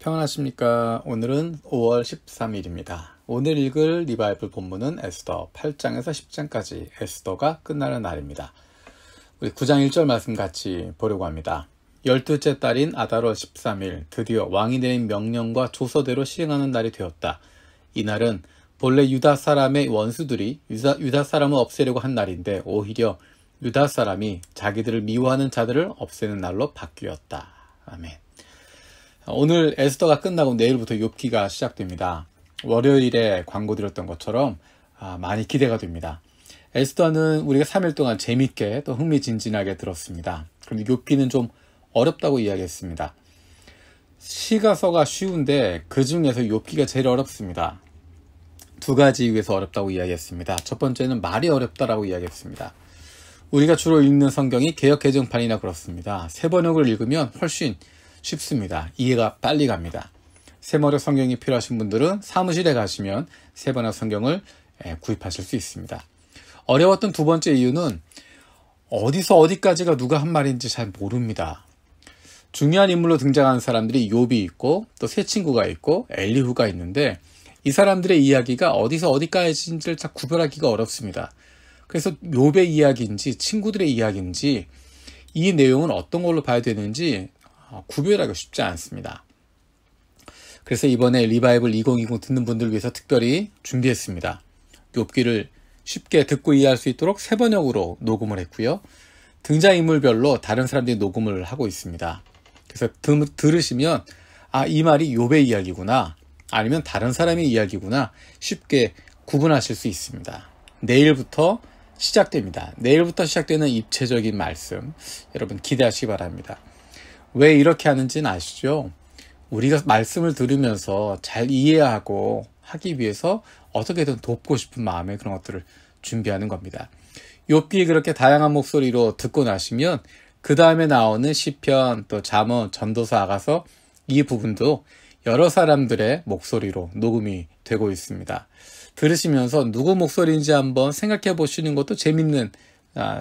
평안하십니까? 오늘은 5월 13일입니다. 오늘 읽을 리바이블 본문은 에스더 8장에서 10장까지 에스더가 끝나는 날입니다. 우리 9장 1절 말씀 같이 보려고 합니다. 12째 달인 아달월 13일 드디어 왕이 내린 명령과 조서대로 시행하는 날이 되었다. 이날은 본래 유다 사람의 원수들이 유다 사람을 없애려고 한 날인데 오히려 유다 사람이 자기들을 미워하는 자들을 없애는 날로 바뀌었다. 아멘. 오늘 에스더가 끝나고 내일부터 욥기가 시작됩니다. 월요일에 광고 드렸던 것처럼 많이 기대가 됩니다. 에스더는 우리가 3일 동안 재밌게 또 흥미진진하게 들었습니다. 그런데 욥기는 좀 어렵다고 이야기했습니다. 시가서가 쉬운데 그 중에서 욥기가 제일 어렵습니다. 두 가지 이유에서 어렵다고 이야기했습니다. 첫 번째는 말이 어렵다라고 이야기했습니다. 우리가 주로 읽는 성경이 개역 개정판이나 그렇습니다. 세번역을 읽으면 훨씬 쉽습니다. 이해가 빨리 갑니다. 세번역 성경이 필요하신 분들은 사무실에 가시면 세번역 성경을 구입하실 수 있습니다. 어려웠던 두 번째 이유는 어디서 어디까지가 누가 한 말인지 잘 모릅니다. 중요한 인물로 등장하는 사람들이 욥이 있고 또 세 친구가 있고 엘리후가 있는데 이 사람들의 이야기가 어디서 어디까지인지를 잘 구별하기가 어렵습니다. 그래서 욥의 이야기인지 친구들의 이야기인지 이 내용은 어떤 걸로 봐야 되는지 구별하기가 쉽지 않습니다. 그래서 이번에 리바이블 2020 듣는 분들을 위해서 특별히 준비했습니다. 욥기를 쉽게 듣고 이해할 수 있도록 세 번역으로 녹음을 했고요. 등장인물별로 다른 사람들이 녹음을 하고 있습니다. 그래서 들으시면 이 말이 욥의 이야기구나 아니면 다른 사람의 이야기구나 쉽게 구분하실 수 있습니다. 내일부터 시작됩니다. 내일부터 시작되는 입체적인 말씀 여러분 기대하시기 바랍니다. 왜 이렇게 하는지는 아시죠? 우리가 말씀을 들으면서 잘 이해하고 하기 위해서 어떻게든 돕고 싶은 마음에 그런 것들을 준비하는 겁니다. 욥기 그렇게 다양한 목소리로 듣고 나시면 그 다음에 나오는 시편, 또 잠언, 전도서, 아가서 이 부분도 여러 사람들의 목소리로 녹음이 되고 있습니다. 들으시면서 누구 목소리인지 한번 생각해 보시는 것도 재밌는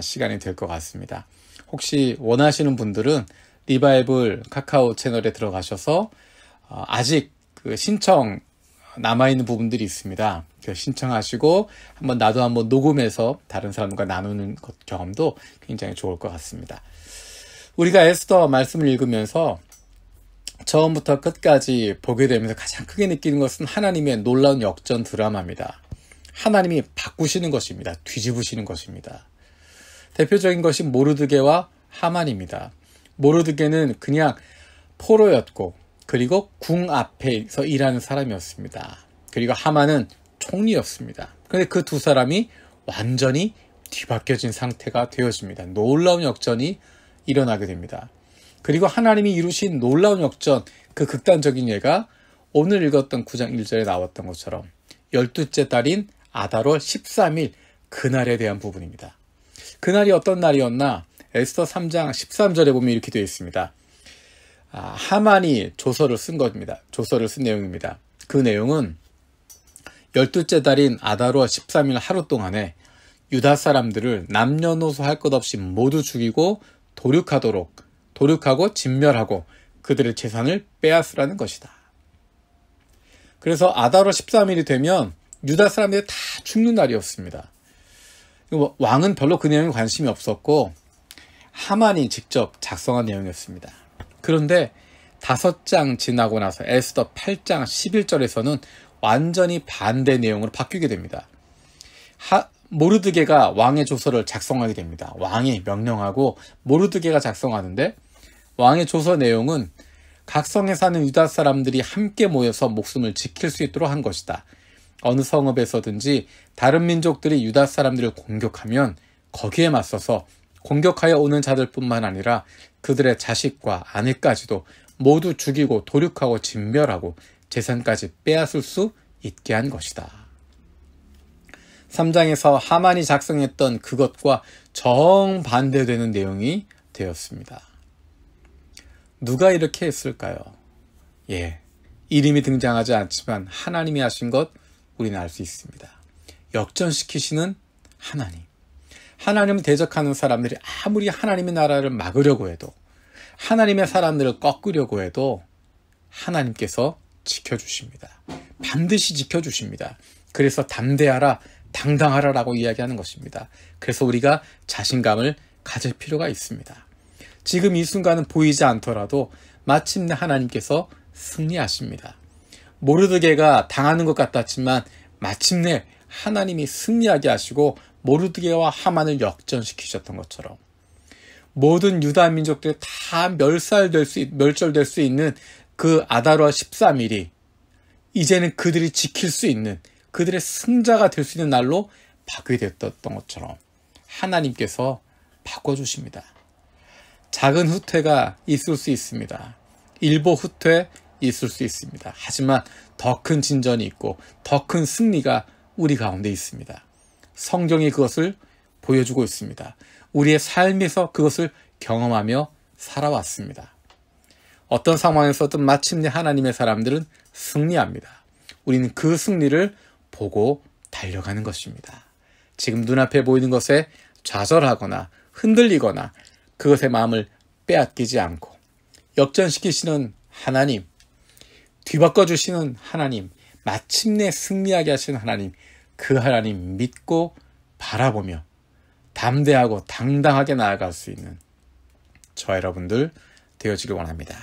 시간이 될 것 같습니다. 혹시 원하시는 분들은 리바이블 카카오 채널에 들어가셔서 아직 그 신청 남아있는 부분들이 있습니다. 신청하시고 나도 한번 녹음해서 다른 사람과 나누는 경험도 굉장히 좋을 것 같습니다. 우리가 에스더 말씀을 읽으면서 처음부터 끝까지 보게 되면서 가장 크게 느끼는 것은 하나님의 놀라운 역전 드라마입니다. 하나님이 바꾸시는 것입니다. 뒤집으시는 것입니다. 대표적인 것이 모르드게와 하만입니다. 모르드게는 그냥 포로였고 그리고 궁 앞에서 일하는 사람이었습니다. 그리고 하만은 총리였습니다. 그런데 그 두 사람이 완전히 뒤바뀌어진 상태가 되어집니다. 놀라운 역전이 일어나게 됩니다. 그리고 하나님이 이루신 놀라운 역전, 그 극단적인 예가 오늘 읽었던 9장 1절에 나왔던 것처럼 12째 달인 아달월 13일 그날에 대한 부분입니다. 그날이 어떤 날이었나? 에스더 3장 13절에 보면 이렇게 되어 있습니다. 하만이 조서를 쓴 겁니다. 조서를 쓴 내용입니다. 그 내용은 12째 달인 아달월 13일 하루 동안에 유다 사람들을 남녀노소 할 것 없이 모두 죽이고 도륙하고 진멸하고 그들의 재산을 빼앗으라는 것이다. 그래서 아달월 13일이 되면 유다 사람들이 다 죽는 날이었습니다. 왕은 별로 그 내용에 관심이 없었고 하만이 직접 작성한 내용이었습니다. 그런데 5장 지나고 나서 에스더 8장 11절에서는 완전히 반대 내용으로 바뀌게 됩니다. 모르드게가 왕의 조서를 작성하게 됩니다. 왕이 명령하고 모르드게가 작성하는데 왕의 조서 내용은 각 성에 사는 유다 사람들이 함께 모여서 목숨을 지킬 수 있도록 한 것이다. 어느 성읍에서든지 다른 민족들이 유다 사람들을 공격하면 거기에 맞서서 공격하여 오는 자들뿐만 아니라 그들의 자식과 아내까지도 모두 죽이고 도륙하고 진멸하고 재산까지 빼앗을 수 있게 한 것이다. 3장에서 하만이 작성했던 그것과 정반대되는 내용이 되었습니다. 누가 이렇게 했을까요? 이름이 등장하지 않지만 하나님이 하신 것 우리는 알 수 있습니다. 역전시키시는 하나님. 하나님을 대적하는 사람들이 아무리 하나님의 나라를 막으려고 해도 하나님의 사람들을 꺾으려고 해도 하나님께서 지켜주십니다. 반드시 지켜주십니다. 그래서 담대하라, 당당하라라고 이야기하는 것입니다. 그래서 우리가 자신감을 가질 필요가 있습니다. 지금 이 순간은 보이지 않더라도 마침내 하나님께서 승리하십니다. 모르드게가 당하는 것 같았지만 마침내 하나님이 승리하게 하시고 모르드게와 하만을 역전시키셨던 것처럼 모든 유다 민족들이 다 멸절될 수 있는 그 아다르와 13일이 이제는 그들이 지킬 수 있는, 그들의 승자가 될 수 있는 날로 바뀌었던 것처럼 하나님께서 바꿔주십니다. 작은 후퇴가 있을 수 있습니다. 일부 후퇴 있을 수 있습니다. 하지만 더 큰 진전이 있고 더 큰 승리가 우리 가운데 있습니다. 성경이 그것을 보여주고 있습니다. 우리의 삶에서 그것을 경험하며 살아왔습니다. 어떤 상황에서든 마침내 하나님의 사람들은 승리합니다. 우리는 그 승리를 보고 달려가는 것입니다. 지금 눈앞에 보이는 것에 좌절하거나 흔들리거나 그것의 마음을 빼앗기지 않고 역전시키시는 하나님, 뒤바꿔주시는 하나님, 마침내 승리하게 하시는 하나님, 그 하나님 믿고 바라보며 담대하고 당당하게 나아갈 수 있는 저 여러분들 되어지길 원합니다.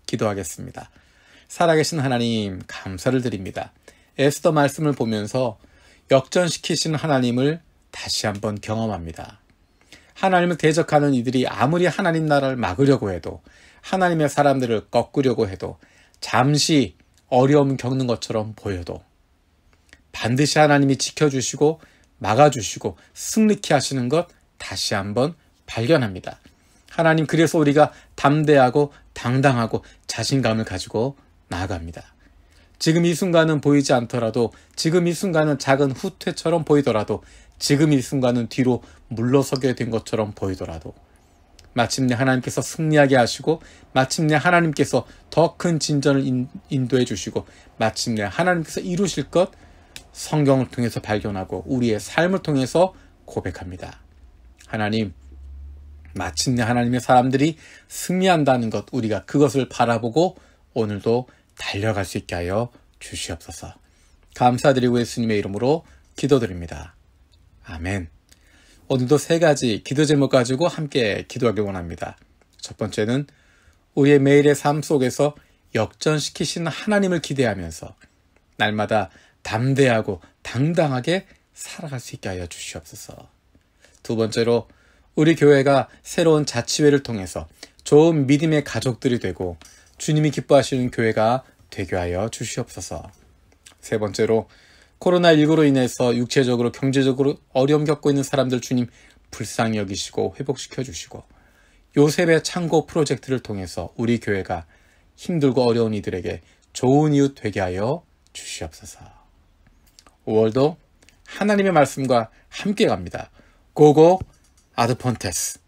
기도하겠습니다. 살아계신 하나님 감사를 드립니다. 에스더 말씀을 보면서 역전시키시는 하나님을 다시 한번 경험합니다. 하나님을 대적하는 이들이 아무리 하나님 나라를 막으려고 해도 하나님의 사람들을 꺾으려고 해도 잠시 어려움 겪는 것처럼 보여도 반드시 하나님이 지켜주시고 막아주시고 승리케 하시는 것 다시 한번 발견합니다. 하나님, 그래서 우리가 담대하고 당당하고 자신감을 가지고 나아갑니다. 지금 이 순간은 보이지 않더라도, 지금 이 순간은 작은 후퇴처럼 보이더라도, 지금 이 순간은 뒤로 물러서게 된 것처럼 보이더라도 마침내 하나님께서 승리하게 하시고 마침내 하나님께서 더 큰 진전을 인도해 주시고 마침내 하나님께서 이루실 것 성경을 통해서 발견하고 우리의 삶을 통해서 고백합니다. 하나님, 마침내 하나님의 사람들이 승리한다는 것, 우리가 그것을 바라보고 오늘도 달려갈 수 있게 하여 주시옵소서. 감사드리고 예수님의 이름으로 기도드립니다. 아멘. 오늘도 3가지 기도 제목 가지고 함께 기도하길 원합니다. 첫 번째는 우리의 매일의 삶 속에서 역전시키시는 하나님을 기대하면서 날마다 담대하고 당당하게 살아갈 수 있게 하여 주시옵소서. 두 번째로 우리 교회가 새로운 자치회를 통해서 좋은 믿음의 가족들이 되고 주님이 기뻐하시는 교회가 되게 하여 주시옵소서. 세 번째로 코로나19로 인해서 육체적으로 경제적으로 어려움 겪고 있는 사람들 주님 불쌍히 여기시고 회복시켜 주시고 요셉의 창고 프로젝트를 통해서 우리 교회가 힘들고 어려운 이들에게 좋은 이웃 되게 하여 주시옵소서. 5월도 하나님의 말씀과 함께 갑니다. 고고 아드폰테스.